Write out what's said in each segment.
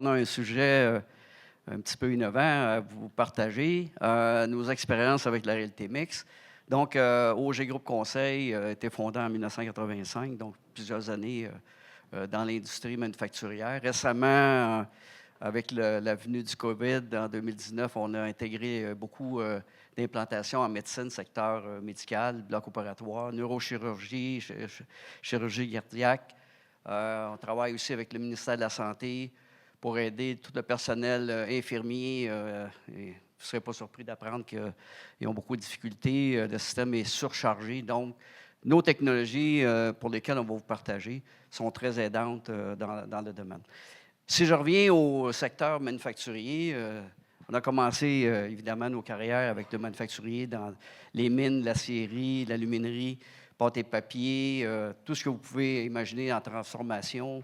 On a un sujet un petit peu innovant à vous partager, nos expériences avec la réalité mixte. Donc, OG Group Conseil a été fondé en 1985, donc plusieurs années dans l'industrie manufacturière. Récemment, avec la venue du COVID en 2019, on a intégré beaucoup d'implantations en médecine, secteur médical, bloc opératoire, neurochirurgie, chirurgie cardiaque. On travaille aussi avec le ministère de la Santé pour aider tout le personnel infirmier. Vous ne serez pas surpris d'apprendre qu'ils ont beaucoup de difficultés. Le système est surchargé. Donc, nos technologies pour lesquelles on va vous partager sont très aidantes dans le domaine. Si je reviens au secteur manufacturier, on a commencé évidemment nos carrières avec le manufacturier dans les mines, l'acierie, l'aluminerie, pâte et papier, tout ce que vous pouvez imaginer en transformation,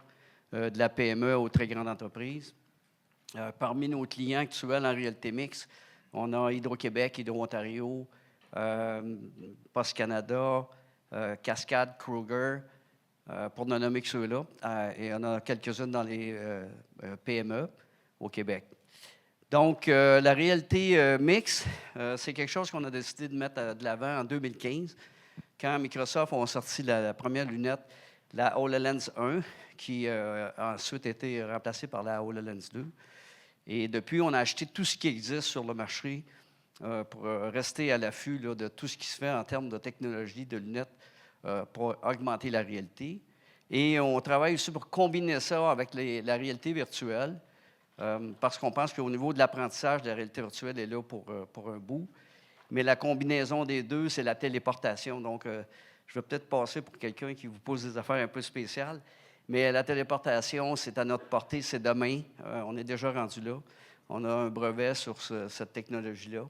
de la PME aux très grandes entreprises. Parmi nos clients actuels en réalité mixte, on a Hydro-Québec, Hydro-Ontario, Post Canada, Cascade, Kruger, pour ne nommer que ceux-là. Et on a quelques-unes dans les PME au Québec. Donc, la réalité mixte, c'est quelque chose qu'on a décidé de mettre de l'avant en 2015, quand Microsoft a sorti la première lunette, la HoloLens 1, qui a ensuite été remplacée par la HoloLens 2. Et depuis, on a acheté tout ce qui existe sur le marché pour rester à l'affût de tout ce qui se fait en termes de technologie, de lunettes pour augmenter la réalité. Et on travaille aussi pour combiner ça avec la réalité virtuelle, parce qu'on pense qu'au niveau de l'apprentissage, la réalité virtuelle est là pour un bout. Mais la combinaison des deux, c'est la téléportation. Donc, je vais peut-être passer pour quelqu'un qui vous pose des affaires un peu spéciales. Mais la téléportation, c'est à notre portée, c'est demain. On est déjà rendu là. On a un brevet sur cette technologie-là.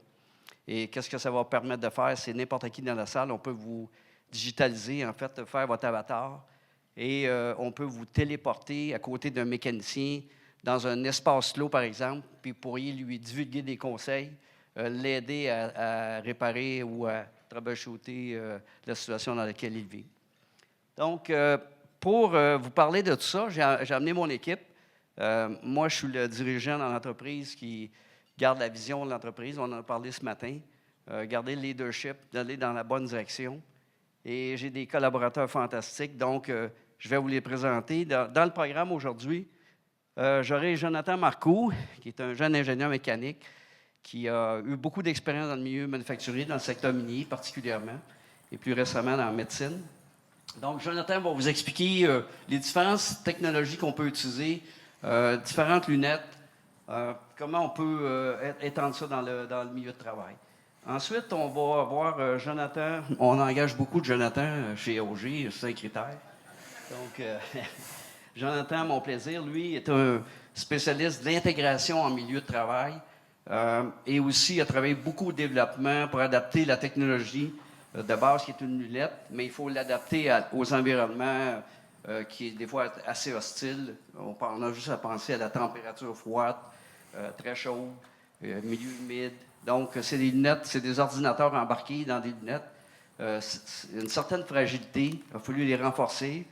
Et qu'est-ce que ça va permettre de faire? C'est n'importe qui dans la salle. On peut vous digitaliser, en fait, faire votre avatar. Et on peut vous téléporter à côté d'un mécanicien dans un espace clos, par exemple, puis vous pourriez lui divulguer des conseils, l'aider à réparer ou à troubleshooter la situation dans laquelle il vit. Donc, pour vous parler de tout ça, j'ai amené mon équipe. Moi, je suis le dirigeant dans l'entreprise qui garde la vision de l'entreprise. On en a parlé ce matin. Garder le leadership, d'aller dans la bonne direction. Et j'ai des collaborateurs fantastiques. Donc, je vais vous les présenter. Dans le programme aujourd'hui, j'aurai Jonathan Marcoux, qui est un jeune ingénieur mécanique qui a eu beaucoup d'expérience dans le milieu manufacturier, dans le secteur minier particulièrement, et plus récemment dans la médecine. Donc, Jonathan va vous expliquer les différentes technologies qu'on peut utiliser, différentes lunettes, comment on peut étendre ça dans le milieu de travail. Ensuite, on va avoir Jonathan. On engage beaucoup de Jonathan chez OG, Saint-Critère. Donc, Jonathan, mon plaisir, lui, est un spécialiste de l'intégration en milieu de travail et aussi a travaillé beaucoup au développement pour adapter la technologie de base qui est une lunette, mais il faut l'adapter aux environnements qui est des fois assez hostiles. On a juste à penser à la température froide, très chaude, milieu humide. Donc, c'est des lunettes, c'est des ordinateurs embarqués dans des lunettes. Une certaine fragilité, il a fallu les renforcer.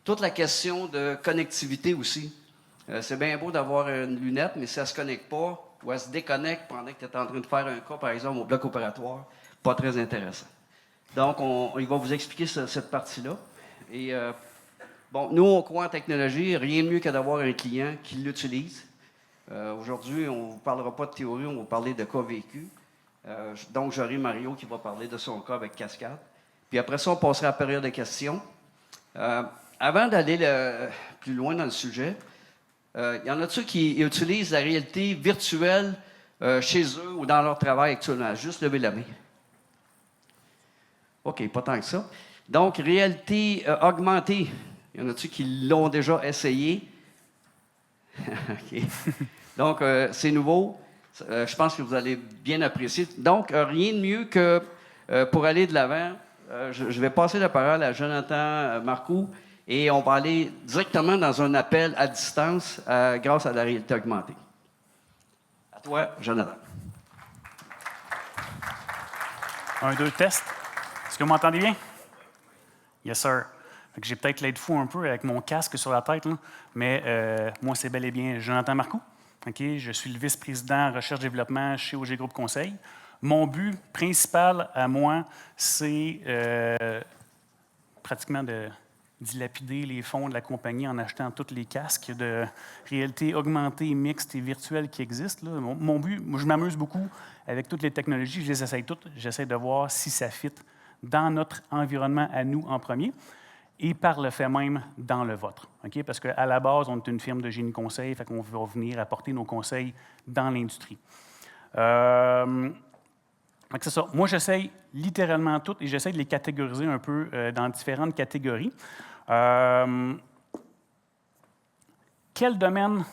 Toute la question de connectivité aussi. C'est bien beau d'avoir une lunette, mais si elle ne se connecte pas ou elle se déconnecte pendant que tu es en train de faire un cas, par exemple, au bloc opératoire, pas très intéressant. Donc, il va vous expliquer cette partie-là. Et bon, nous, on croit en technologie. Rien de mieux que d'avoir un client qui l'utilise. Aujourd'hui, on ne vous parlera pas de théorie, on va vous parler de cas vécus. Donc, j'aurai Mario qui va parler de son cas avec Cascade. Puis après ça, on passera à la période de questions. Avant d'aller plus loin dans le sujet, il y en a-tu qui utilisent la réalité virtuelle chez eux ou dans leur travail actuellement? Juste lever la main. OK, pas tant que ça. Donc, réalité augmentée. Il y en a-tu qui l'ont déjà essayé? OK. Donc, c'est nouveau. Je pense que vous allez bien apprécier. Donc, rien de mieux que pour aller de l'avant, je vais passer la parole à Jonathan Marcoux et on va aller directement dans un appel à distance grâce à la réalité augmentée. À toi, Jonathan. 1, 2, test. Est-ce que vous m'entendez bien? Yes, sir. J'ai peut-être l'air fou un peu avec mon casque sur la tête, là, mais moi, c'est bel et bien Jonathan Marcoux. Je suis le vice-président recherche-développement chez OG Groupe Conseil. Mon but principal à moi, c'est pratiquement de dilapider les fonds de la compagnie en achetant tous les casques de réalité augmentée, mixte et virtuelle qui existent. Là. Mon but, moi, je m'amuse beaucoup avec toutes les technologies, je les essaye toutes. J'essaie de voir si ça fit dans notre environnement à nous en premier et par le fait même dans le vôtre. Parce qu'à la base, on est une firme de génie conseil, fait qu'on va venir apporter nos conseils dans l'industrie. C'est ça. Moi, j'essaye littéralement tout et j'essaie de les catégoriser un peu dans différentes catégories. Quel domaine,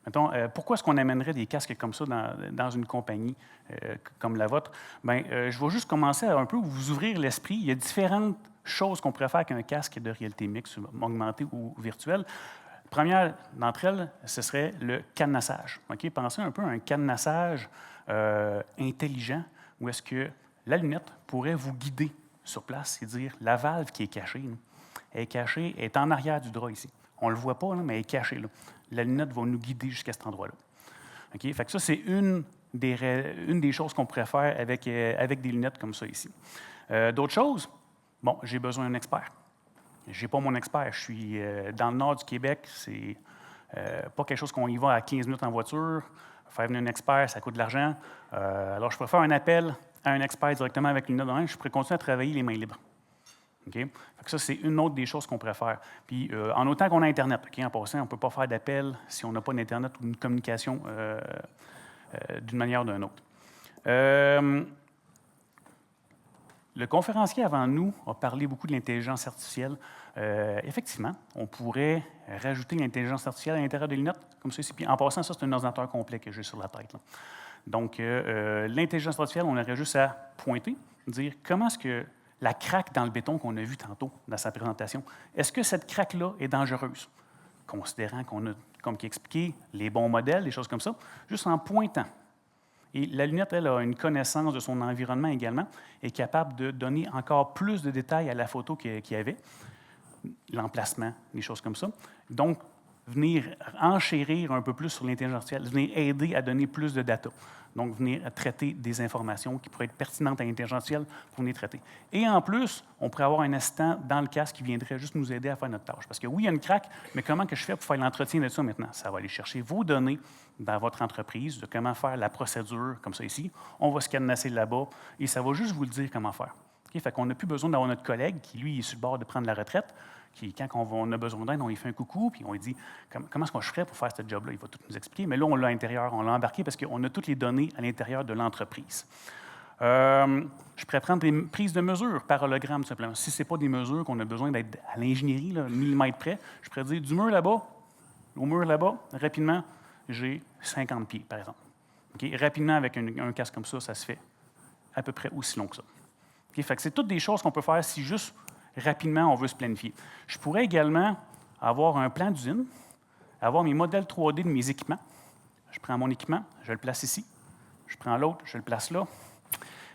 mettons, pourquoi est-ce qu'on amènerait des casques comme ça dans une compagnie comme la vôtre? Je vais juste commencer à un peu vous ouvrir l'esprit. Il y a différentes choses qu'on pourrait faire avec un casque de réalité mixte, augmentée ou virtuelle. La première d'entre elles, ce serait le cadenassage. Pensez un peu à un cadenassage intelligent où est-ce que la lunette pourrait vous guider sur place et dire la valve qui est cachée, elle est en arrière du drap ici. On ne le voit pas, là, mais elle est cachée. Là. La lunette va nous guider jusqu'à cet endroit-là. Fait que ça, c'est une des choses qu'on pourrait faire avec des lunettes comme ça ici. D'autres choses, bon, j'ai besoin d'un expert. Je n'ai pas mon expert. Je suis dans le nord du Québec. C'est pas quelque chose qu'on y va à 15 minutes en voiture. Faire venir un expert, ça coûte de l'argent. Alors, je pourrais faire un appel à un expert directement avec une lunette dans la main. Je pourrais continuer à travailler les mains libres. Fait que ça, c'est une autre des choses qu'on pourrait faire. Puis, en autant qu'on a Internet, en passant, on ne peut pas faire d'appel si on n'a pas d'Internet ou une communication d'une manière ou d'une autre. Le conférencier avant nous a parlé beaucoup de l'intelligence artificielle. Effectivement, on pourrait rajouter l'intelligence artificielle à l'intérieur des lunettes, comme ceci. Puis en passant, ça, c'est un ordinateur complet que j'ai sur la tête. Là. Donc, l'intelligence artificielle, on aurait juste à pointer, dire comment est-ce que la craque dans le béton qu'on a vu tantôt dans sa présentation, est-ce que cette craque-là est dangereuse? Considérant qu'on a, comme qui expliqué, les bons modèles, des choses comme ça, juste en pointant. Et la lunette, elle, a une connaissance de son environnement également, est capable de donner encore plus de détails à la photo qu'il y avait, l'emplacement, des choses comme ça. Donc, venir enchérir un peu plus sur l'intelligence artificielle, venir aider à donner plus de data. Donc, venir traiter des informations qui pourraient être pertinentes à l'intelligence artificielle pour venir traiter. Et en plus, on pourrait avoir un assistant dans le casque qui viendrait juste nous aider à faire notre tâche. Parce que oui, il y a une craque, mais comment que je fais pour faire l'entretien de ça maintenant? Ça va aller chercher vos données dans votre entreprise, de comment faire la procédure, comme ça ici. On va se cadenasser là-bas et ça va juste vous le dire comment faire. Fait qu'on n'a plus besoin d'avoir notre collègue qui, lui, est sur le bord de prendre la retraite, qui, quand on a besoin d'aide, on lui fait un coucou, puis on lui dit comment est-ce que je ferais pour faire ce job-là? Il va tout nous expliquer. Mais là, on l'a à l'intérieur, on l'a embarqué parce qu'on a toutes les données à l'intérieur de l'entreprise. Je pourrais prendre des prises de mesures par hologramme, tout simplement. Si ce n'est pas des mesures qu'on a besoin d'être à l'ingénierie, là, millimètre près, je pourrais dire du mur là-bas, au mur là-bas, rapidement, j'ai 50 pieds, par exemple. Rapidement, avec un casque comme ça se fait à peu près aussi long que ça. Fait que c'est toutes des choses qu'on peut faire si juste rapidement on veut se planifier. Je pourrais également avoir un plan d'usine, avoir mes modèles 3D de mes équipements. Je prends mon équipement, je le place ici. Je prends l'autre, je le place là.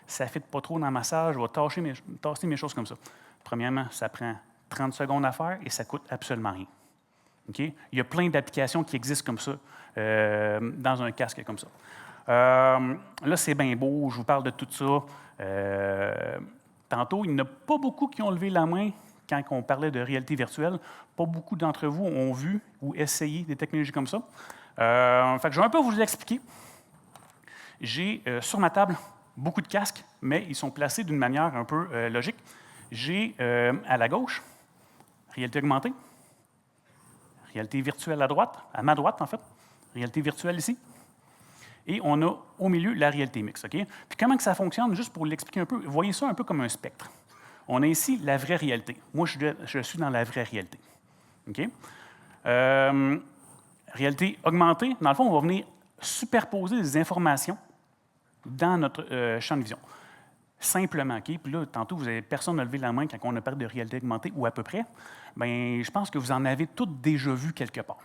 Ça ne fit pas trop dans ma salle, je vais tasser mes choses comme ça. Premièrement, ça prend 30 secondes à faire et ça ne coûte absolument rien. Il y a plein d'applications qui existent comme ça, dans un casque comme ça. Là, c'est bien beau, je vous parle de tout ça. Tantôt, il n'y en a pas beaucoup qui ont levé la main quand on parlait de réalité virtuelle. Pas beaucoup d'entre vous ont vu ou essayé des technologies comme ça. Fait que je vais un peu vous expliquer. J'ai sur ma table beaucoup de casques, mais ils sont placés d'une manière un peu logique. J'ai à la gauche, réalité augmentée, réalité virtuelle à ma droite en fait, réalité virtuelle ici. Et on a au milieu la réalité mixte. Puis comment que ça fonctionne, juste pour l'expliquer un peu, voyez ça un peu comme un spectre. On a ici la vraie réalité. Moi, je suis dans la vraie réalité. Réalité augmentée, dans le fond, on va venir superposer des informations dans notre champ de vision. Simplement, Puis là, tantôt, personne n'a levé la main quand on a parlé de réalité augmentée, ou à peu près. Bien, je pense que vous en avez toutes déjà vu quelque part.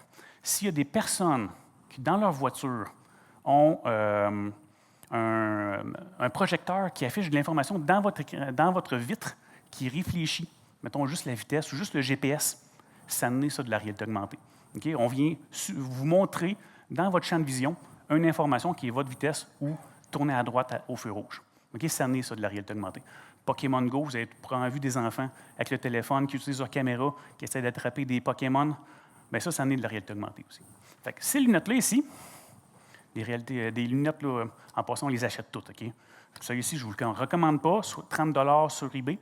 S'il y a des personnes qui, dans leur voiture, ont un projecteur qui affiche de l'information dans votre vitre qui réfléchit. mettons juste la vitesse ou juste le GPS, ça naît ça de la réalité augmentée. Okay? On vient vous montrer dans votre champ de vision une information qui est votre vitesse ou tourner à droite au feu rouge. Okay? Ça naît ça de la réalité augmentée. Pokémon Go, vous avez probablement vu des enfants avec le téléphone qui utilisent leur caméra, qui essaient d'attraper des Pokémon. Bien ça naît de la réalité augmentée aussi. Fait que ces lunettes-là ici, des lunettes, là, en passant, on les achète toutes. Okay? Ça ici, je ne vous le recommande pas, 30 sur eBay.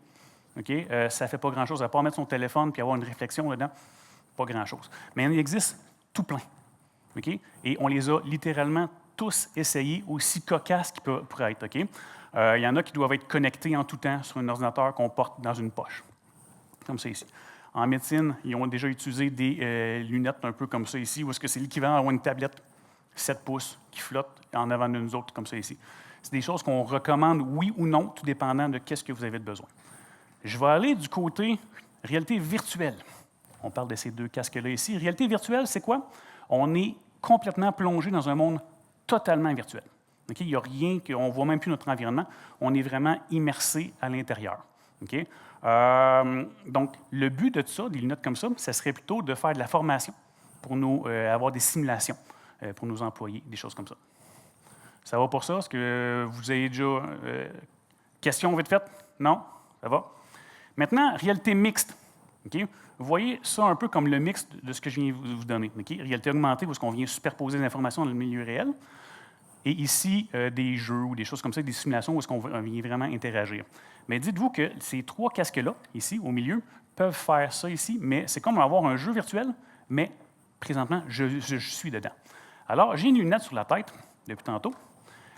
Okay? Ça ne fait pas grand-chose, à part mettre son téléphone et avoir une réflexion dedans, pas grand-chose. Mais il existe tout plein. Okay? Et on les a littéralement tous essayés, aussi cocasses qu'ils pourraient être. Okay? Il y en a qui doivent être connectés en tout temps sur un ordinateur qu'on porte dans une poche, comme ça ici. En médecine, ils ont déjà utilisé des lunettes un peu comme ça ici, où est-ce que c'est l'équivalent d'avoir une tablette 7 pouces qui flotte en avant de nous autres, comme ça ici. C'est des choses qu'on recommande, oui ou non, tout dépendant de qu'est-ce que vous avez de besoin. Je vais aller du côté réalité virtuelle. On parle de ces deux casques-là ici. Réalité virtuelle, c'est quoi? On est complètement plongé dans un monde totalement virtuel. Okay? Il n'y a rien, on ne voit même plus notre environnement. On est vraiment immersé à l'intérieur. Okay? Donc, le but de ça, des lunettes comme ça, ce serait plutôt de faire de la formation pour nous avoir des simulations pour nos employés, des choses comme ça. Ça va pour ça? Est-ce que vous avez déjà questions vite faites? Non? Ça va? Maintenant, réalité mixte. Okay? Vous voyez ça un peu comme le mix de ce que je viens de vous donner. Okay? Réalité augmentée, où est-ce qu'on vient superposer des informations dans le milieu réel. Et ici, des jeux ou des choses comme ça, des simulations où est-ce qu'on vient vraiment interagir. Mais dites-vous que ces trois casques-là, ici, au milieu, peuvent faire ça ici, mais c'est comme avoir un jeu virtuel, mais présentement, je suis dedans. Alors, j'ai une lunette sur la tête depuis tantôt,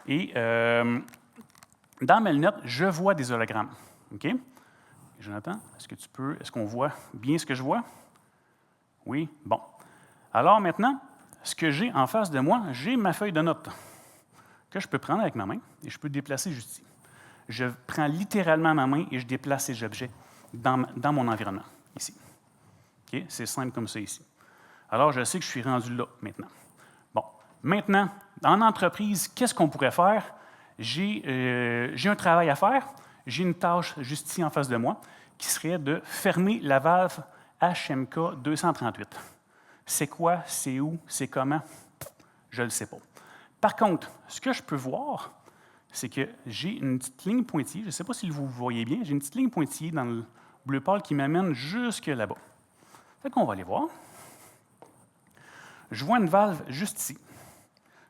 et dans mes lunettes, je vois des hologrammes. OK? Jonathan, est-ce qu'on voit bien ce que je vois? Oui? Bon. Alors maintenant, ce que j'ai en face de moi, j'ai ma feuille de notes que je peux prendre avec ma main et je peux déplacer juste ici. Je prends littéralement ma main et je déplace ces objets dans mon environnement, ici. Okay? C'est simple comme ça ici. Alors, je sais que je suis rendu là maintenant. Bon, maintenant, en entreprise, qu'est-ce qu'on pourrait faire? J'ai un travail à faire. J'ai une tâche juste ici en face de moi qui serait de fermer la valve HMK 238. C'est quoi? C'est où? C'est comment? Je ne le sais pas. Par contre, ce que je peux voir, c'est que j'ai une petite ligne pointillée. Je ne sais pas si vous voyez bien. J'ai une petite ligne pointillée dans le bleu pâle qui m'amène jusque là-bas. Fait qu'on va aller voir. Je vois une valve juste ici.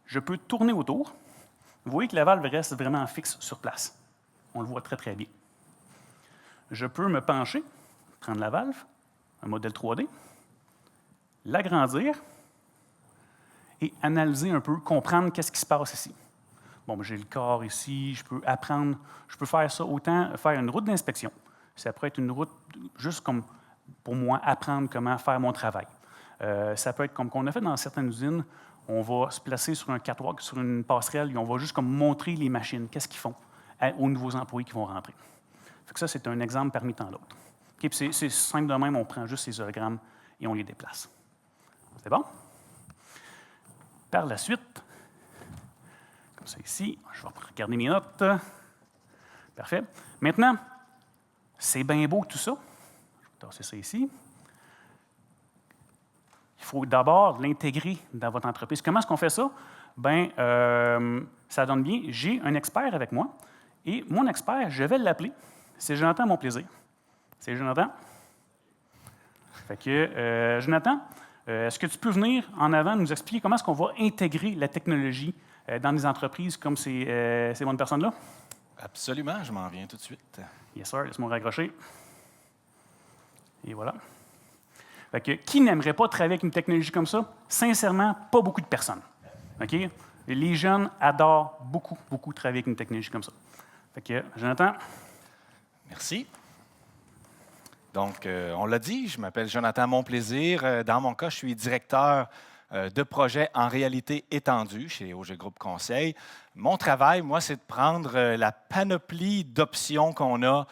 Je peux tourner autour. Vous voyez que la valve reste vraiment fixe sur place. On le voit très, très bien. Je peux me pencher, prendre la valve, un modèle 3D, l'agrandir et analyser un peu, comprendre qu'est-ce qui se passe ici. Bon, j'ai le corps ici, je peux apprendre, je peux faire ça autant, faire une route d'inspection. Ça peut être une route juste comme, pour moi, apprendre comment faire mon travail. Ça peut être comme qu'on a fait dans certaines usines, on va se placer sur un catwalk, sur une passerelle, et on va juste comme montrer les machines, qu'est-ce qu'ils font aux nouveaux employés qui vont rentrer. Fait que ça, c'est un exemple parmi tant d'autres. Okay, c'est simple de même, on prend juste ces hologrammes et on les déplace. C'est bon? Par la suite, comme ça ici, je vais regarder mes notes. Parfait. Maintenant, c'est bien beau tout ça. Je vais tasser ça ici. Il faut d'abord l'intégrer dans votre entreprise. Comment est-ce qu'on fait ça? Bien, ça donne bien. J'ai un expert avec moi et mon expert, je vais l'appeler. C'est Jonathan Monplaisir. C'est Jonathan. Fait que, Jonathan, est-ce que tu peux venir en avant nous expliquer comment est-ce qu'on va intégrer la technologie dans des entreprises comme ces bonnes personnes-là? Absolument, je m'en viens tout de suite. Yes, sir. Laisse-moi raccrocher. Et voilà. Fait que, qui n'aimerait pas travailler avec une technologie comme ça? Sincèrement, pas beaucoup de personnes. Okay? Les jeunes adorent beaucoup, beaucoup travailler avec une technologie comme ça. Fait que, Jonathan. Merci. Donc, on l'a dit, je m'appelle Jonathan Monplaisir. Dans mon cas, je suis directeur de projet en réalité étendue chez OG Groupe Conseil. Mon travail, moi, c'est de prendre la panoplie d'options qu'on a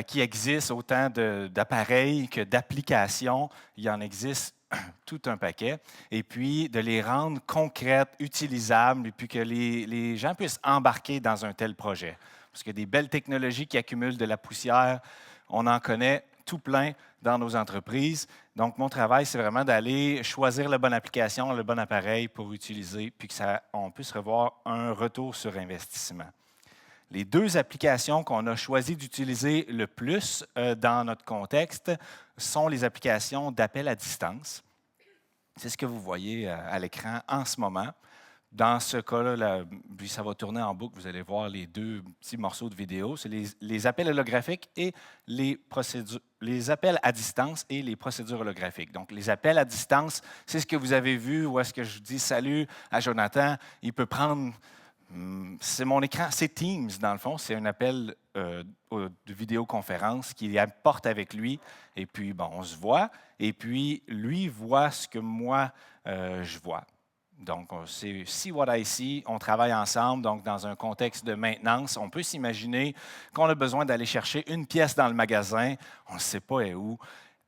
qui existent, autant d'appareils que d'applications. Il y en existe tout un paquet. Et puis, de les rendre concrètes, utilisables, et puis que les gens puissent embarquer dans un tel projet. Parce qu'il y a des belles technologies qui accumulent de la poussière. On en connaît tout plein dans nos entreprises. Donc, mon travail, c'est vraiment d'aller choisir la bonne application, le bon appareil pour utiliser, puis qu'on puisse revoir un retour sur investissement. Les 2 applications qu'on a choisi d'utiliser le plus dans notre contexte sont les applications d'appel à distance. C'est ce que vous voyez à l'écran en ce moment. Dans ce cas-là, puis ça va tourner en boucle, vous allez voir les 2 petits morceaux de vidéo. C'est les appels holographiques et les appels à distance et les procédures holographiques. Donc, les appels à distance, c'est ce que vous avez vu où est-ce que je dis « Salut » à Jonathan. Il peut prendre... C'est mon écran, c'est Teams dans le fond. C'est un appel de vidéoconférence qu'il apporte avec lui. Et puis, bon, on se voit. Et puis, lui voit ce que moi, je vois. Donc, c'est see what I see, on travaille ensemble, donc dans un contexte de maintenance. On peut s'imaginer qu'on a besoin d'aller chercher une pièce dans le magasin, on ne sait pas où.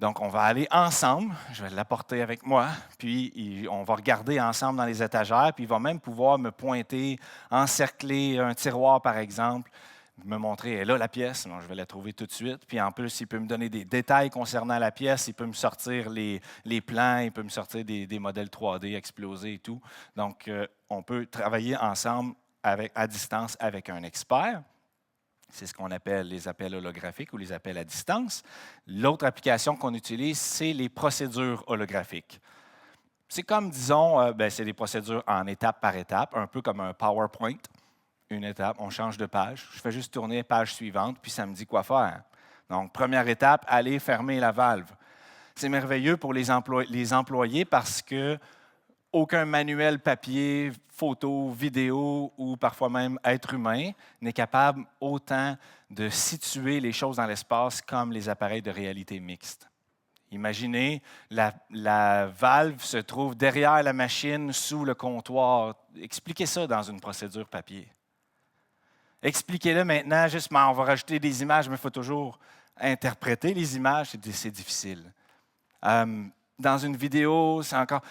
Donc, on va aller ensemble, je vais l'apporter avec moi, puis on va regarder ensemble dans les étagères, puis il va même pouvoir me pointer, encercler un tiroir, par exemple, me montrer, là, la pièce, non, je vais la trouver tout de suite. Puis en plus, il peut me donner des détails concernant la pièce, il peut me sortir les plans, il peut me sortir des modèles 3D explosés et tout. Donc, on peut travailler ensemble à distance avec un expert. C'est ce qu'on appelle les appels holographiques ou les appels à distance. L'autre application qu'on utilise, c'est les procédures holographiques. C'est comme, disons, c'est des procédures en étape par étape, un peu comme un PowerPoint. Une étape, on change de page. Je fais juste tourner page suivante, puis ça me dit quoi faire. Donc, première étape, aller fermer la valve. C'est merveilleux pour les employés parce que aucun manuel papier, photo, vidéo ou parfois même être humain n'est capable autant de situer les choses dans l'espace comme les appareils de réalité mixte. Imaginez, la valve se trouve derrière la machine, sous le comptoir. Expliquez ça dans une procédure papier. Expliquez-le maintenant, justement, on va rajouter des images, mais il faut toujours interpréter les images, c'est difficile. Dans une vidéo, c'est encore...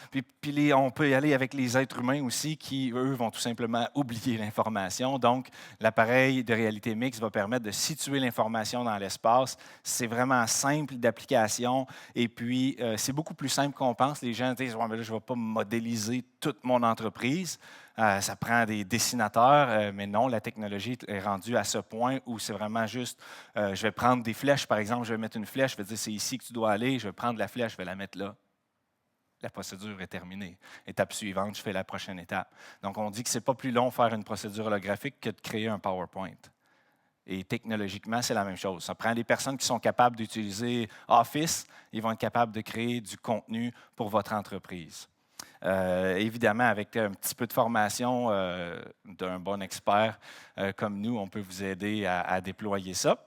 Puis on peut y aller avec les êtres humains aussi qui, eux, vont tout simplement oublier l'information. Donc, l'appareil de réalité mixte va permettre de situer l'information dans l'espace. C'est vraiment simple d'application et puis c'est beaucoup plus simple qu'on pense. Les gens disent ouais, « mais là, je ne vais pas modéliser toute mon entreprise. Ça prend des dessinateurs, mais non, la technologie est rendue à ce point où c'est vraiment juste, je vais prendre des flèches, par exemple, je vais mettre une flèche, je vais dire c'est ici que tu dois aller, je vais prendre la flèche, je vais la mettre là. La procédure est terminée. Étape suivante, je fais la prochaine étape. Donc, on dit que ce n'est pas plus long de faire une procédure holographique que de créer un PowerPoint. Et technologiquement, c'est la même chose. Ça prend des personnes qui sont capables d'utiliser Office, ils vont être capables de créer du contenu pour votre entreprise. Évidemment, avec un petit peu de formation d'un bon expert comme nous, on peut vous aider à déployer ça.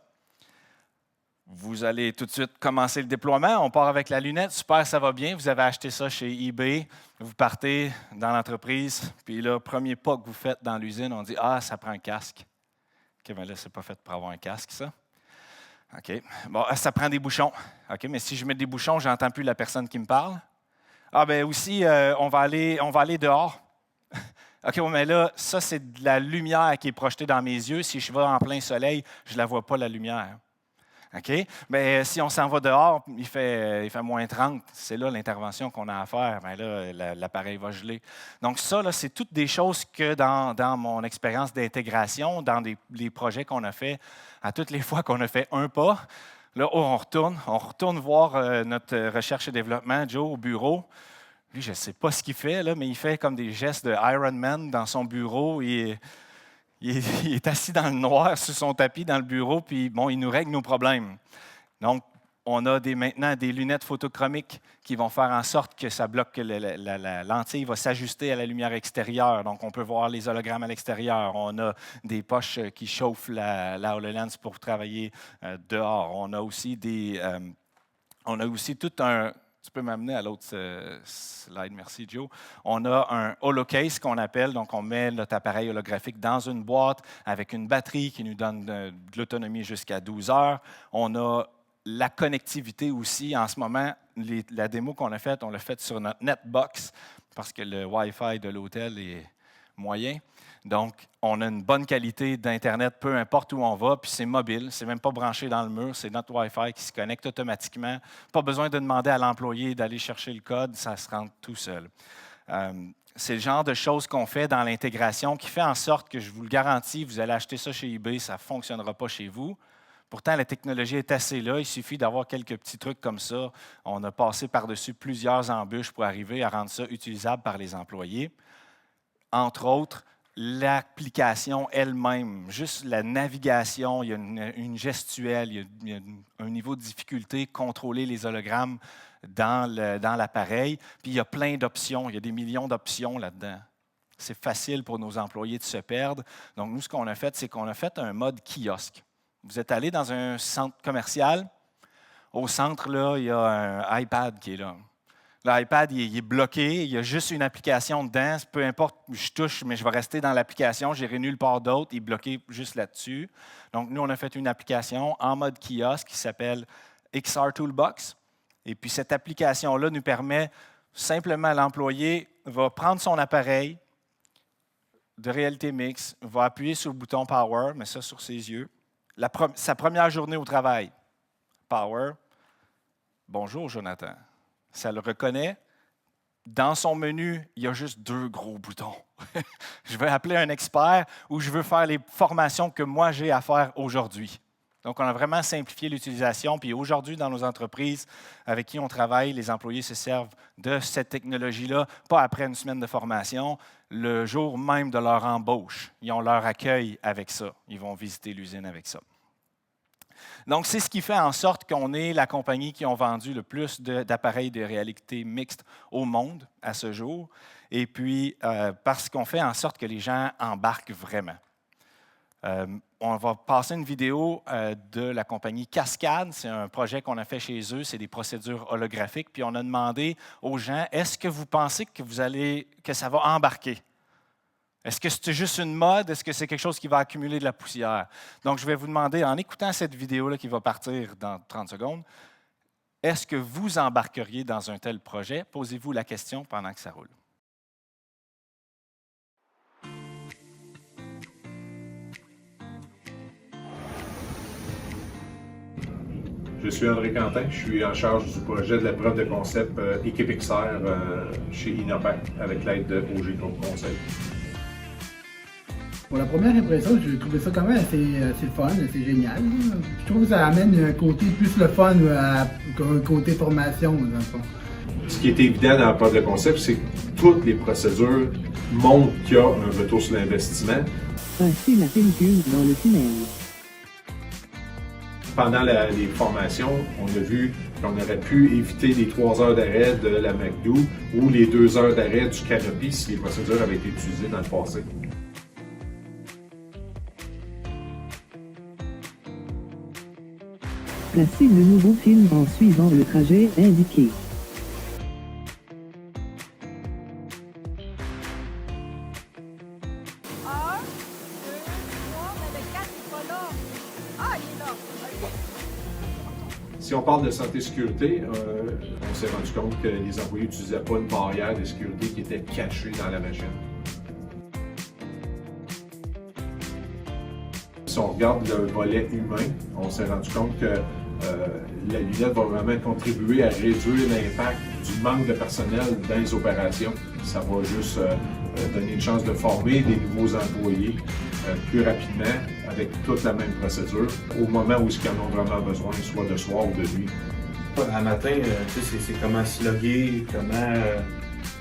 Vous allez tout de suite commencer le déploiement. On part avec la lunette. Super, ça va bien. Vous avez acheté ça chez eBay. Vous partez dans l'entreprise. Puis là, premier pas que vous faites dans l'usine, on dit « Ah, ça prend un casque. » OK, bien là, ce n'est pas fait pour avoir un casque, ça. OK. Bon, ça prend des bouchons. OK, mais si je mets des bouchons, je n'entends plus la personne qui me parle. Ah, bien aussi, on va aller dehors. OK, mais là, ça, c'est de la lumière qui est projetée dans mes yeux. Si je vais en plein soleil, je ne la vois pas, la lumière. OK? Mais si on s'en va dehors, il fait moins 30. C'est là l'intervention qu'on a à faire. Bien là, l'appareil va geler. Donc ça, là, c'est toutes des choses que dans mon expérience d'intégration, dans les projets qu'on a fait, à toutes les fois qu'on a fait un pas, là, on retourne voir notre recherche et développement, Joe, au bureau. Lui, je ne sais pas ce qu'il fait, là, mais il fait comme des gestes de Iron Man dans son bureau. Il est assis dans le noir sur son tapis dans le bureau, puis bon, il nous règle nos problèmes. Donc, on a maintenant des lunettes photochromiques qui vont faire en sorte que ça bloque, que la lentille va s'ajuster à la lumière extérieure. Donc, on peut voir les hologrammes à l'extérieur. On a des poches qui chauffent la HoloLens pour travailler dehors. On a aussi tout un... Tu peux m'amener à l'autre slide, merci Joe. On a un holocase qu'on appelle, donc on met notre appareil holographique dans une boîte avec une batterie qui nous donne de l'autonomie jusqu'à 12 heures. On a la connectivité aussi. En ce moment, la démo qu'on a faite, on l'a faite sur notre Netbox parce que le Wi-Fi de l'hôtel est moyen. Donc, on a une bonne qualité d'Internet, peu importe où on va, puis c'est mobile, c'est même pas branché dans le mur, c'est notre Wi-Fi qui se connecte automatiquement. Pas besoin de demander à l'employé d'aller chercher le code, ça se rend tout seul. C'est le genre de choses qu'on fait dans l'intégration qui fait en sorte que, je vous le garantis, vous allez acheter ça chez eBay, ça ne fonctionnera pas chez vous. Pourtant, la technologie est assez là, il suffit d'avoir quelques petits trucs comme ça. On a passé par-dessus plusieurs embûches pour arriver à rendre ça utilisable par les employés. Entre autres, l'application elle-même, juste la navigation, il y a une gestuelle, il y a un niveau de difficulté, contrôler les hologrammes dans l'appareil. Puis il y a plein d'options, il y a des millions d'options là-dedans. C'est facile pour nos employés de se perdre. Donc nous, ce qu'on a fait, c'est qu'on a fait un mode kiosque. Vous êtes allé dans un centre commercial. Au centre, là, il y a un iPad qui est là. L'iPad, il est bloqué, il y a juste une application dedans. Peu importe où je touche, mais je vais rester dans l'application. Je n'irai nulle part d'autre. Il est bloqué juste là-dessus. Donc, nous, on a fait une application en mode kiosque qui s'appelle XR Toolbox. Et puis, cette application-là nous permet simplement, l'employé va prendre son appareil de réalité mixte, va appuyer sur le bouton Power, met ça sur ses yeux. Sa première journée au travail, Power. Bonjour, Jonathan. Ça le reconnaît. Dans son menu, il y a juste 2 gros boutons. Je veux appeler un expert ou je veux faire les formations que moi j'ai à faire aujourd'hui. Donc, on a vraiment simplifié l'utilisation. Puis aujourd'hui, dans nos entreprises avec qui on travaille, les employés se servent de cette technologie-là, pas après une semaine de formation, le jour même de leur embauche. Ils ont leur accueil avec ça. Ils vont visiter l'usine avec ça. Donc, c'est ce qui fait en sorte qu'on est la compagnie qui a vendu le plus d'appareils de réalité mixte au monde à ce jour. Et puis, parce qu'on fait en sorte que les gens embarquent vraiment. On va passer une vidéo de la compagnie Cascade. C'est un projet qu'on a fait chez eux. C'est des procédures holographiques. Puis, on a demandé aux gens, est-ce que vous pensez que ça va embarquer? Est-ce que c'est juste une mode? Est-ce que c'est quelque chose qui va accumuler de la poussière? Donc, je vais vous demander, en écoutant cette vidéo-là qui va partir dans 30 secondes, est-ce que vous embarqueriez dans un tel projet? Posez-vous la question pendant que ça roule. Je suis André Quentin, je suis en charge du projet de la preuve de concept Équipe XR chez Innopac avec l'aide de OG Group Conseil. Pour la première impression, j'ai trouvé ça quand même assez fun, assez génial. Je trouve que ça amène un côté plus le fun qu'un côté formation, dans le fond. Ce qui est évident dans la preuve de concept, c'est que toutes les procédures montrent qu'il y a un retour sur l'investissement. Passer la pellicule dans le tunnel. Pendant les formations, on a vu qu'on aurait pu éviter les 3 heures d'arrêt de la McDo ou les 2 heures d'arrêt du Canopy si les procédures avaient été utilisées dans le passé. Placez le nouveau film en suivant le trajet indiqué. Si on parle de santé-sécurité, on s'est rendu compte que les employés n'utilisaient pas une barrière de sécurité qui était cachée dans la machine. Si on regarde le volet humain, on s'est rendu compte que la lunette va vraiment contribuer à réduire l'impact du manque de personnel dans les opérations. Ça va juste donner une chance de former des nouveaux employés plus rapidement avec toute la même procédure au moment où ils en ont vraiment besoin, soit de soir ou de nuit. Un matin, c'est comment se loguer,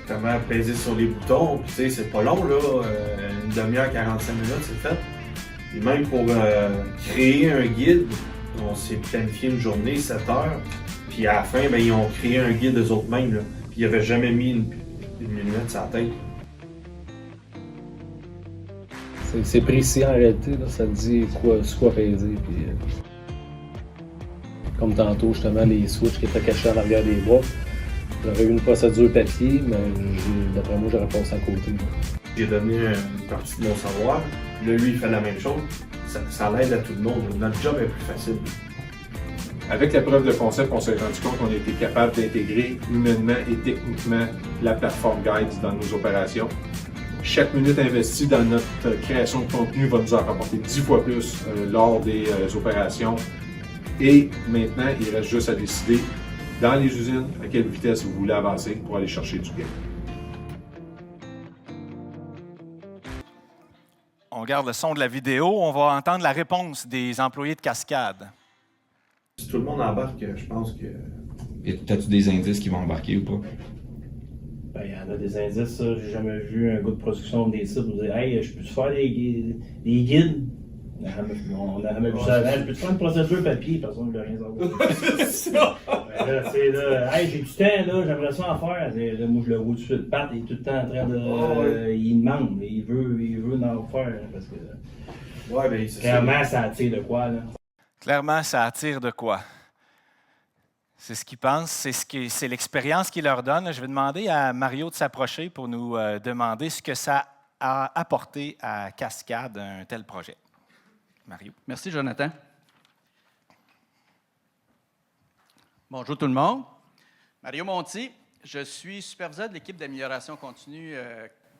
comment peser sur les boutons. Puis, c'est pas long, là, une demi-heure, 45 minutes, c'est fait. Et même pour créer un guide, on s'est planifié une journée, 7 heures. Puis à la fin, ils ont créé un guide eux autres mêmes. Là. Puis ils n'avaient jamais mis une lunette sur la tête. C'est précis en réalité, là, ça te dit sur quoi peser. Puis, comme tantôt, justement, les switches qui étaient cachés en arrière des boîtes. J'aurais eu une procédure papier, mais d'après moi, j'aurais passé à côté. J'ai donné une partie de mon savoir. Là, lui, il fait la même chose. Ça l'aide à tout le monde. Notre job est plus facile. Avec la preuve de concept, on s'est rendu compte qu'on était capable d'intégrer humainement et techniquement la plateforme Guides dans nos opérations. chaque minute investie dans notre création de contenu va nous en rapporter 10 fois plus lors des opérations. Et maintenant, il reste juste à décider dans les usines à quelle vitesse vous voulez avancer pour aller chercher du gain. On garde le son de la vidéo. On va entendre la réponse des employés de Cascade. Si tout le monde embarque, je pense que... T'as-tu des indices qui vont embarquer ou pas? Ben, il y en a des indices, ça. J'ai jamais vu un gars de production des sites nous dire Hey, je peux-tu faire des guides? On n'a jamais vu ça avant. Je peux-tu faire une procédure papier? Personne ne veut rien savoir. C'est ça! Ben là, c'est là, hey, j'ai du temps, là, j'aimerais ça en faire. Là, moi, je le vois tout de suite. Pat est tout le temps en train de. Il demande, il veut en faire. Parce que. Ouais, ben, c'est clairement, ça attire de quoi, là? Clairement, ça attire de quoi? C'est ce qu'ils pensent, c'est l'expérience qu'ils leur donnent. Je vais demander à Mario de s'approcher pour nous demander ce que ça a apporté à Cascade, un tel projet. Mario. Merci, Jonathan. Bonjour tout le monde. Mario Monti, je suis superviseur de l'équipe d'amélioration continue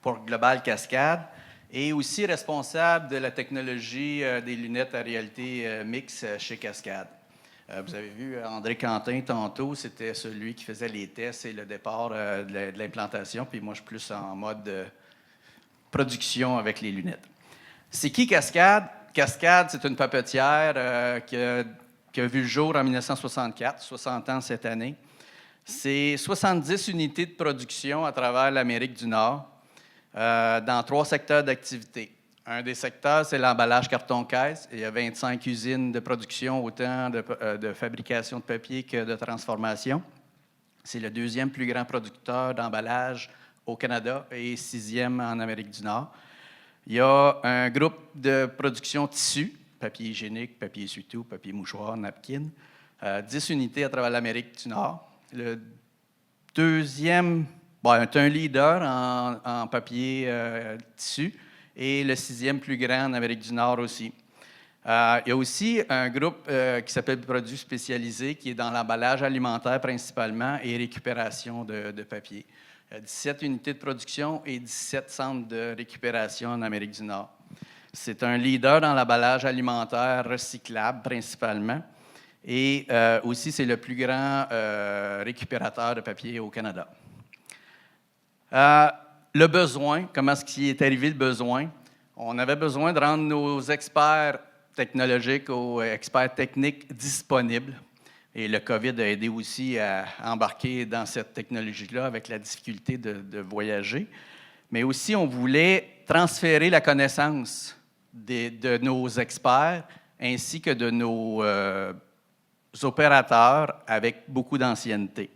pour Global Cascade et aussi responsable de la technologie des lunettes à réalité mixte chez Cascade. Vous avez vu André Quentin tantôt, c'était celui qui faisait les tests et le départ de l'implantation, puis moi je suis plus en mode production avec les lunettes. C'est qui Cascade? Cascade, c'est une papetière qui a vu le jour en 1964, 60 ans cette année. C'est 70 unités de production à travers l'Amérique du Nord, dans 3 secteurs d'activité. Un des secteurs, c'est l'emballage carton-caisse. Il y a 25 usines de production, autant de fabrication de papier que de transformation. C'est le 2e plus grand producteur d'emballage au Canada et 6e en Amérique du Nord. Il y a un groupe de production tissu, papier hygiénique, papier essuie-tout, papier mouchoir, napkin, 10 unités à travers l'Amérique du Nord. Le 2e, est un leader en papier tissu et le 6e plus grand en Amérique du Nord aussi. Il y a aussi un groupe qui s'appelle Produits spécialisés qui est dans l'emballage alimentaire principalement et récupération de papier. 17 unités de production et 17 centres de récupération en Amérique du Nord. C'est un leader dans l'emballage alimentaire recyclable principalement et aussi c'est le plus grand récupérateur de papier au Canada. Le besoin, comment est-ce qu'il est arrivé le besoin? On avait besoin de rendre nos experts technologiques ou experts techniques disponibles. Et le COVID a aidé aussi à embarquer dans cette technologie-là avec la difficulté de voyager. Mais aussi, on voulait transférer la connaissance de nos experts ainsi que de nos opérateurs avec beaucoup d'ancienneté.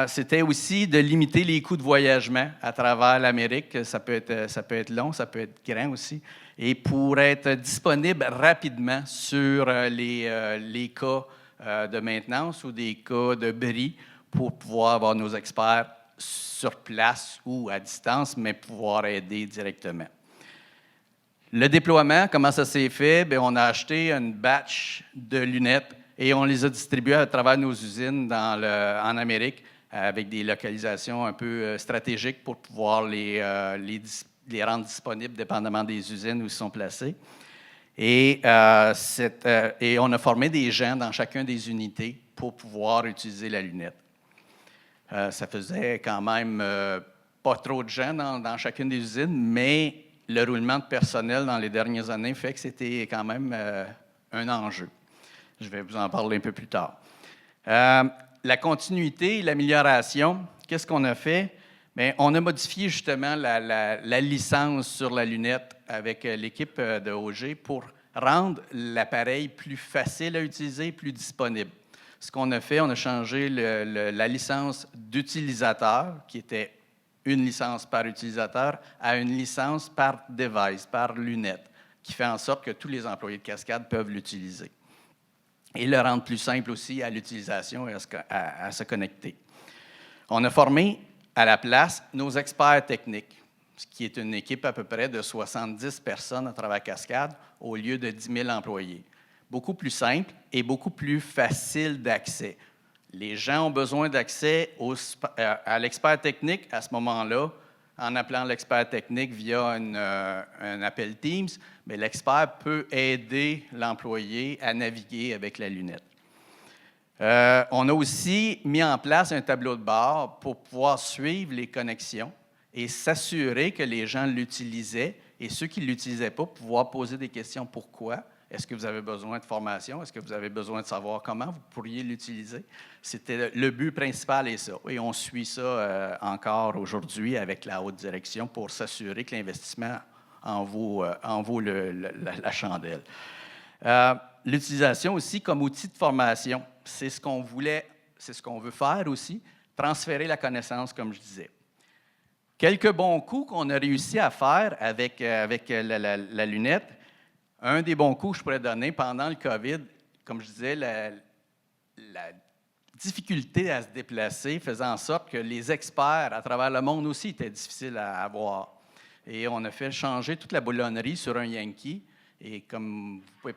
C'était aussi de limiter les coûts de voyagement à travers l'Amérique. Ça peut être long, ça peut être grand aussi. Et pour être disponible rapidement sur les cas de maintenance ou des cas de bris pour pouvoir avoir nos experts sur place ou à distance, mais pouvoir aider directement. Le déploiement, comment ça s'est fait? Bien, on a acheté une batch de lunettes et on les a distribuées à travers nos usines en Amérique avec des localisations un peu stratégiques pour pouvoir les rendre disponibles dépendamment des usines où ils sont placés. Et on a formé des gens dans chacune des unités pour pouvoir utiliser la lunette. Ça faisait quand même pas trop de gens dans chacune des usines, mais le roulement de personnel dans les dernières années fait que c'était quand même un enjeu. Je vais vous en parler un peu plus tard. La continuité et l'amélioration, qu'est-ce qu'on a fait? Bien, on a modifié justement la licence sur la lunette avec l'équipe de OG pour rendre l'appareil plus facile à utiliser, plus disponible. Ce qu'on a fait, on a changé la licence d'utilisateur, qui était une licence par utilisateur, à une licence par device, par lunette, qui fait en sorte que tous les employés de Cascade peuvent l'utiliser. Et le rendre plus simple aussi à l'utilisation et à se connecter. On a formé à la place nos experts techniques, ce qui est une équipe à peu près de 70 personnes à travers Cascade au lieu de 10 000 employés. Beaucoup plus simple et beaucoup plus facile d'accès. Les gens ont besoin d'accès à l'expert technique à ce moment-là en appelant l'expert technique via un appel Teams, mais l'expert peut aider l'employé à naviguer avec la lunette. On a aussi mis en place un tableau de bord pour pouvoir suivre les connexions et s'assurer que les gens l'utilisaient et ceux qui ne l'utilisaient pas, pouvoir poser des questions. Pourquoi? Est-ce que vous avez besoin de formation? Est-ce que vous avez besoin de savoir comment vous pourriez l'utiliser? C'était le but principal et ça. Et on suit ça encore aujourd'hui avec la haute direction pour s'assurer que l'investissement en vaut la chandelle. L'utilisation aussi comme outil de formation, c'est ce qu'on veut faire aussi, transférer la connaissance, comme je disais. Quelques bons coups qu'on a réussi à faire avec la lunette. Un des bons coups que je pourrais donner pendant le COVID, comme je disais, la difficulté à se déplacer faisait en sorte que les experts à travers le monde aussi étaient difficiles à avoir. Et on a fait changer toute la boulonnerie sur un Yankee. Et comme vous pouvez,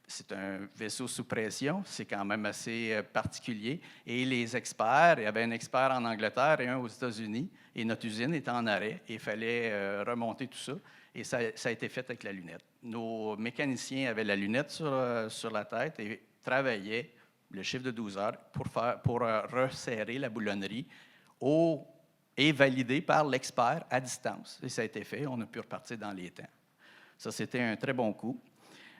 c'est un vaisseau sous pression, c'est quand même assez particulier. Et les experts, il y avait un expert en Angleterre et un aux États-Unis, et notre usine était en arrêt, et il fallait remonter tout ça. Et ça a été fait avec la lunette. Nos mécaniciens avaient la lunette sur la tête et travaillaient le chiffre de 12 heures pour resserrer la boulonnerie et validé par l'expert à distance. Et ça a été fait, on a pu repartir dans les temps. Ça, c'était un très bon coup.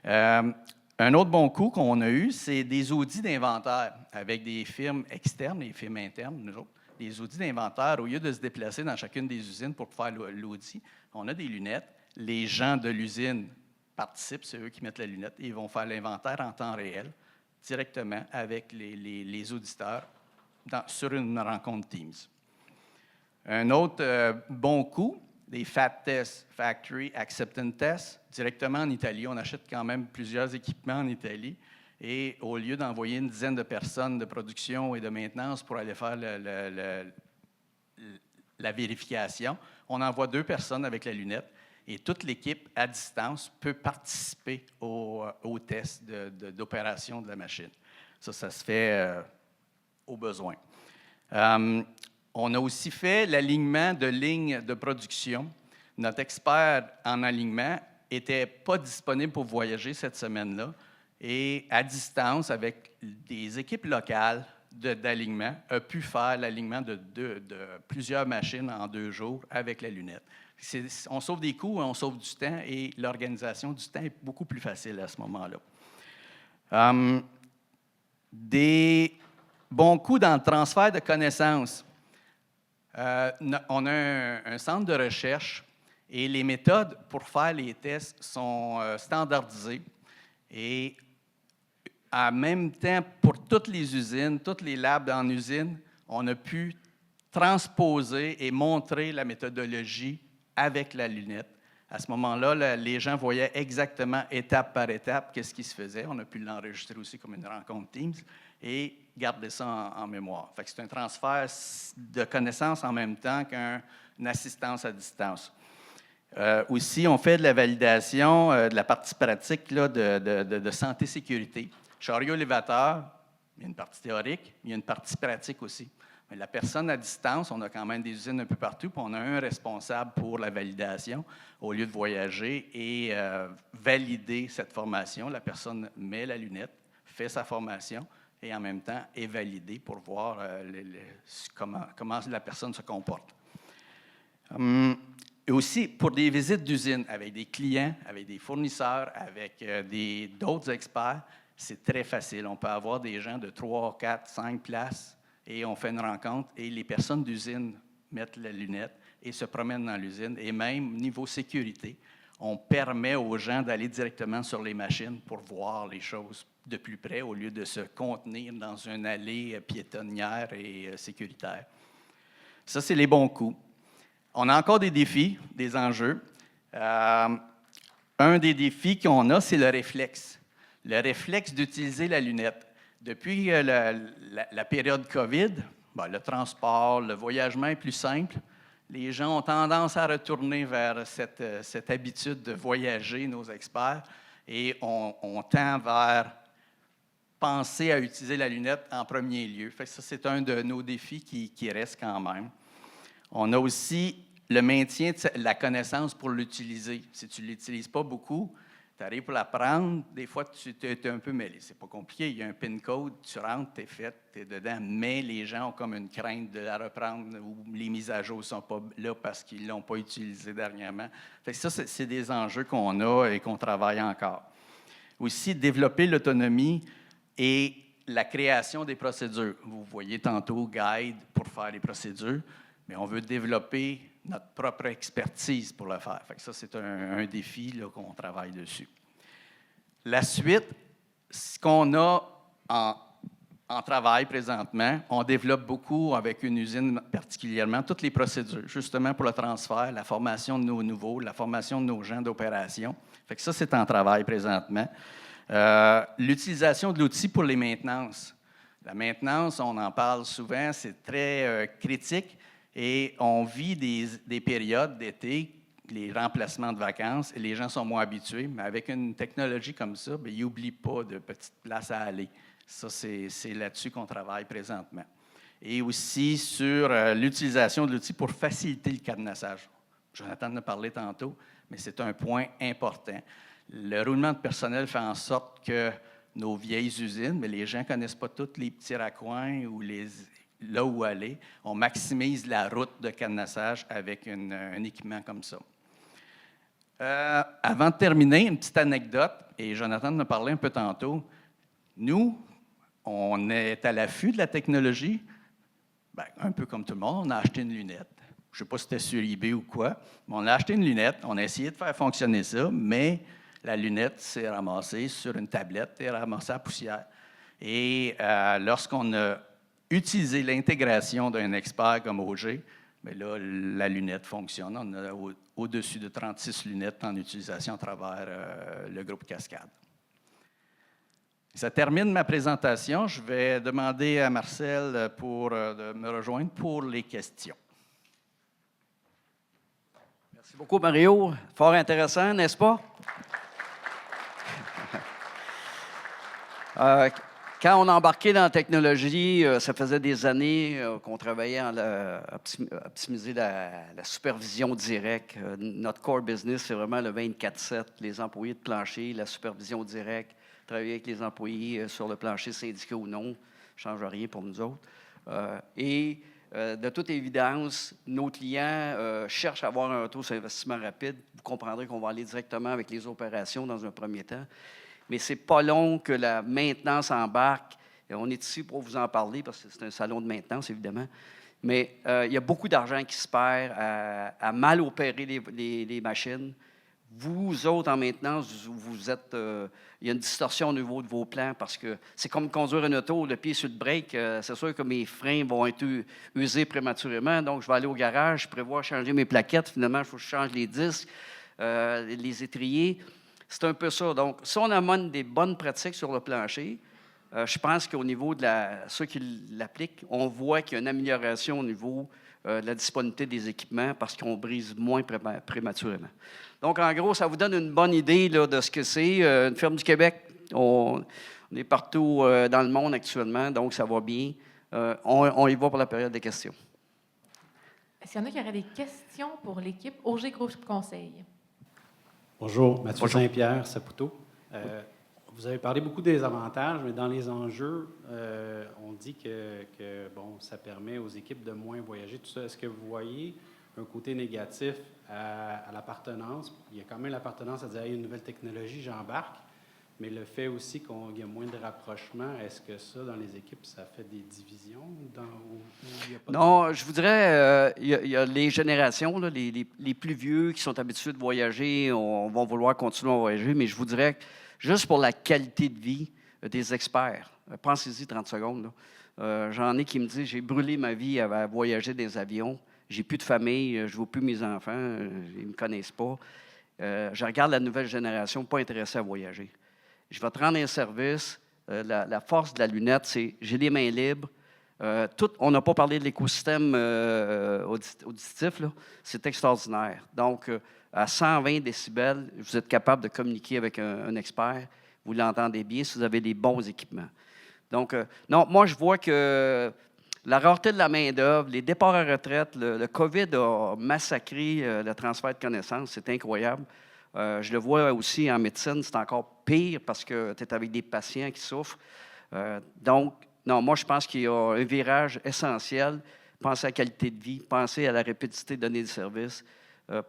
Un autre bon coup qu'on a eu, c'est des audits d'inventaire avec des firmes externes et des firmes internes, nous autres. Des audits d'inventaire, au lieu de se déplacer dans chacune des usines pour faire l'audit, on a des lunettes. Les gens de l'usine participent, c'est eux qui mettent la lunette, et ils vont faire l'inventaire en temps réel, directement avec les auditeurs sur une rencontre Teams. Un autre bon coup, des FAT tests, Factory Acceptance Tests, directement en Italie. On achète quand même plusieurs équipements en Italie. Et au lieu d'envoyer une dizaine de personnes de production et de maintenance pour aller faire la vérification, on envoie 2 personnes avec la lunette et toute l'équipe à distance peut participer au test d'opération de la machine. Ça se fait au besoin. On a aussi fait l'alignement de lignes de production. Notre expert en alignement n'était pas disponible pour voyager cette semaine-là et à distance, avec des équipes locales d'alignement, a pu faire l'alignement de plusieurs machines en 2 jours avec la lunette. On sauve des coûts, on sauve du temps et l'organisation du temps est beaucoup plus facile à ce moment-là. Des bons coups dans le transfert de connaissances. On a un centre de recherche et les méthodes pour faire les tests sont standardisées. Et en même temps, pour toutes les usines, toutes les labs en usine, on a pu transposer et montrer la méthodologie avec la lunette. À ce moment-là, les gens voyaient exactement, étape par étape, qu'est-ce qui se faisait. On a pu l'enregistrer aussi comme une rencontre Teams et garder ça en mémoire. Fait que c'est un transfert de connaissances en même temps qu'une assistance à distance. Aussi, on fait de la validation de la partie pratique là, de santé-sécurité. Chariot élévateur, il y a une partie théorique, il y a une partie pratique aussi. Mais la personne à distance, on a quand même des usines un peu partout, puis on a un responsable pour la validation au lieu de voyager et valider cette formation. La personne met la lunette, fait sa formation et en même temps est validée pour voir comment la personne se comporte. Et aussi pour des visites d'usine avec des clients, avec des fournisseurs, avec d'autres experts, c'est très facile. On peut avoir des gens de 3, 4, 5 places et on fait une rencontre et les personnes d'usine mettent la lunette et se promènent dans l'usine. Et même niveau sécurité, on permet aux gens d'aller directement sur les machines pour voir les choses de plus près au lieu de se contenir dans une allée piétonnière et sécuritaire. Ça, c'est les bons coups. On a encore des défis, des enjeux. Un des défis qu'on a, c'est le réflexe. Le réflexe d'utiliser la lunette. Depuis la période COVID, le transport, le voyagement est plus simple. Les gens ont tendance à retourner vers cette habitude de voyager, nos experts, et on tend vers penser à utiliser la lunette en premier lieu. Fait que ça, c'est un de nos défis qui reste quand même. On a aussi le maintien de la connaissance pour l'utiliser. Si tu ne l'utilises pas beaucoup, tu arrives pour l'apprendre, des fois, tu es un peu mêlé. C'est pas compliqué, il y a un PIN code, tu rentres, tu es fait, tu es dedans, mais les gens ont comme une crainte de la reprendre ou les mises à jour ne sont pas là parce qu'ils ne l'ont pas utilisé dernièrement. Fait que ça, c'est des enjeux qu'on a et qu'on travaille encore. Aussi, développer l'autonomie et la création des procédures. Vous voyez tantôt guide pour faire les procédures, mais on veut développer notre propre expertise pour le faire. Fait que ça, c'est un défi là, qu'on travaille dessus. La suite, ce qu'on a en travail présentement, on développe beaucoup avec une usine particulièrement, toutes les procédures, justement pour le transfert, la formation de nos nouveaux, la formation de nos gens d'opération. Fait que ça, c'est en travail présentement. L'utilisation de l'outil pour les maintenances. La maintenance, on en parle souvent, c'est très critique et on vit des périodes d'été, les remplacements de vacances, et les gens sont moins habitués, mais avec une technologie comme ça, bien, ils n'oublient pas de petites places à aller. Ça, c'est là-dessus qu'on travaille présentement. Et aussi sur l'utilisation de l'outil pour faciliter le cadenassage. Jonathan en a parlé tantôt, mais c'est un point important. Le roulement de personnel fait en sorte que nos vieilles usines, mais les gens ne connaissent pas tous les petits raccoins ou là où aller. On maximise la route de cadenassage avec un équipement comme ça. Avant de terminer, une petite anecdote, et Jonathan en a parlé un peu tantôt. Nous, on est à l'affût de la technologie. Bien, un peu comme tout le monde, on a acheté une lunette. Je ne sais pas si c'était sur eBay ou quoi, mais on a acheté une lunette, on a essayé de faire fonctionner ça, mais la lunette s'est ramassée sur une tablette et ramassée à la poussière. Et lorsqu'on a utilisé l'intégration d'un expert comme OG, bien là, la lunette fonctionne. On a au-dessus de 36 lunettes en utilisation à travers le groupe Cascade. Ça termine ma présentation. Je vais demander à Marcel de me rejoindre pour les questions. Merci beaucoup, Mario. Fort intéressant, n'est-ce pas? Quand on a embarqué dans la technologie, ça faisait des années qu'on travaillait à optimiser la supervision directe. Notre core business, c'est vraiment le 24/7, les employés de plancher, la supervision directe, travailler avec les employés sur le plancher syndicat ou non, ne change rien pour nous autres. De toute évidence, nos clients cherchent à avoir un taux d'investissement rapide. Vous comprendrez qu'on va aller directement avec les opérations dans un premier temps. Mais ce n'est pas long que la maintenance embarque. Et on est ici pour vous en parler parce que c'est un salon de maintenance, évidemment. Mais il y a beaucoup d'argent qui se perd à mal opérer les machines. Vous autres, en maintenance, il y a une distorsion au niveau de vos plans parce que c'est comme conduire une auto, le pied sur le break. C'est sûr que mes freins vont être usés prématurément. Donc, je vais aller au garage, je prévois changer mes plaquettes. Finalement, il faut que je change les disques, les étriers. C'est un peu ça. Donc, si on amène des bonnes pratiques sur le plancher, je pense qu'au niveau de ceux qui l'appliquent, on voit qu'il y a une amélioration au niveau de la disponibilité des équipements parce qu'on brise moins prématurément. Donc, en gros, ça vous donne une bonne idée là, de ce que c'est. Une ferme du Québec, on est partout dans le monde actuellement, donc ça va bien. On y va pour la période des questions. Est-ce qu'il y en a qui auraient des questions pour l'équipe OG Groupe Conseil? Bonjour, Mathieu Saint-Pierre, Saputo. Vous avez parlé beaucoup des avantages, mais dans les enjeux, on dit que ça permet aux équipes de moins voyager. Tout ça, est-ce que vous voyez un côté négatif à l'appartenance? Il y a quand même l'appartenance à dire hey, une nouvelle technologie, j'embarque, mais le fait aussi qu'il y a moins de rapprochement, est-ce que ça, dans les équipes, ça fait des divisions? Non, je vous dirais, il y a les générations, là, les plus vieux qui sont habitués de voyager, on va vouloir continuer à voyager, mais je vous dirais que juste pour la qualité de vie des experts, pensez-y 30 secondes. J'en ai qui me disent, j'ai brûlé ma vie à voyager dans des avions, j'ai plus de famille, je ne vois plus mes enfants, ils ne me connaissent pas. Je regarde la nouvelle génération, pas intéressée à voyager. Je vais te rendre un service. La force de la lunette, c'est j'ai les mains libres. On n'a pas parlé de l'écosystème auditif, là. C'est extraordinaire. Donc, à 120 décibels, vous êtes capable de communiquer avec un expert. Vous l'entendez bien si vous avez des bons équipements. Donc, non, moi, je vois que La rareté de la main-d'œuvre, les départs à retraite, le COVID a massacré le transfert de connaissances. C'est incroyable. Je le vois aussi en médecine, c'est encore pire parce que tu es avec des patients qui souffrent. Donc, non, moi, je pense qu'il y a un virage essentiel. Pensez à la qualité de vie, pensez à la rapidité de donner des services.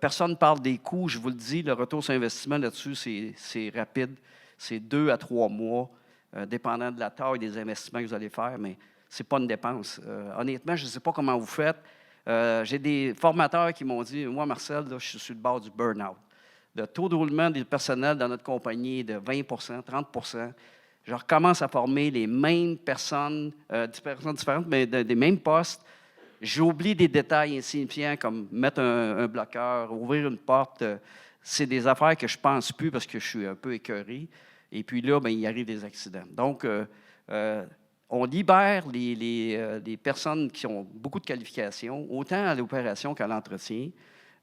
Personne ne parle des coûts, je vous le dis, le retour sur investissement là-dessus, c'est rapide. C'est 2 à 3 mois, dépendant de la taille des investissements que vous allez faire, mais ce n'est pas une dépense. Honnêtement, je ne sais pas comment vous faites. J'ai des formateurs qui m'ont dit, moi, Marcel, là, je suis sur le bord du burn-out. Le taux de roulement du personnel dans notre compagnie est de 20 30 %. Je recommence à former les mêmes personnes différentes, mais des mêmes postes. J'oublie des détails insignifiants comme mettre un bloqueur, ouvrir une porte. C'est des affaires que je ne pense plus parce que je suis un peu écœuré. Et puis là, bien, il arrive des accidents. Donc, on libère les personnes qui ont beaucoup de qualifications, autant à l'opération qu'à l'entretien.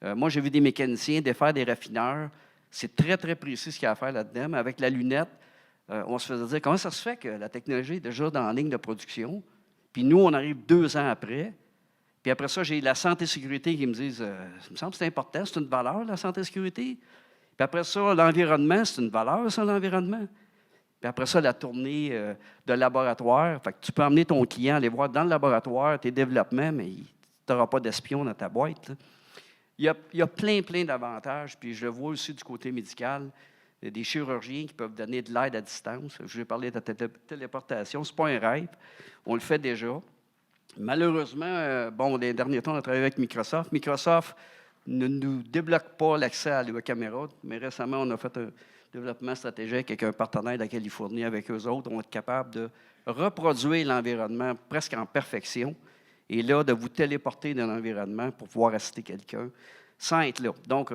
Moi, j'ai vu des mécaniciens défaire des raffineurs. C'est très, très précis ce qu'il y a à faire là-dedans. Mais avec la lunette, on se faisait dire comment ça se fait que la technologie est déjà dans la ligne de production, puis nous, on arrive 2 ans après. Puis après ça, j'ai la santé et sécurité qui me disent il me semble que c'est important, c'est une valeur, la santé et sécurité. Puis après ça, l'environnement, c'est une valeur, ça, l'environnement. Puis après ça, la tournée de laboratoire. Fait que tu peux emmener ton client, aller voir dans le laboratoire tes développements, mais tu n'auras pas d'espion dans ta boîte, là. Il y a plein d'avantages. Puis je le vois aussi du côté médical. Il y a des chirurgiens qui peuvent donner de l'aide à distance. Je vais parler de la téléportation. Ce n'est pas un rêve. On le fait déjà. Malheureusement, dans les derniers temps, on a travaillé avec Microsoft. Microsoft ne nous débloque pas l'accès à la caméra, mais récemment, on a fait un développement stratégique avec un partenaire de la Californie. Avec eux autres, on va être capable de reproduire l'environnement presque en perfection et là, de vous téléporter dans l'environnement pour pouvoir assister quelqu'un sans être là. Donc,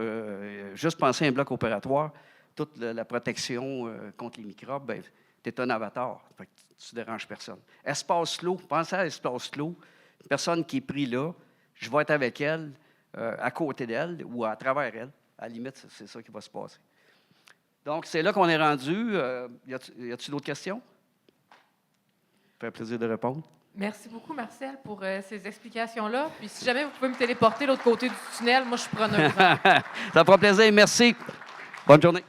juste penser à un bloc opératoire, toute la protection contre les microbes, bien, tu es un avatar. Fait que tu ne déranges personne. Espace clos, pensez à l'espace clos. Une personne qui est prise là, je vais être avec elle, à côté d'elle ou à travers elle. À la limite, c'est ça qui va se passer. Donc, c'est là qu'on est rendu. Y a-t-il d'autres questions? Ça fait plaisir de répondre. Merci beaucoup, Marcel, pour ces explications-là. Puis si jamais vous pouvez me téléporter de l'autre côté du tunnel, moi, je suis preneuse. Ça fera plaisir. Merci. Bonne journée.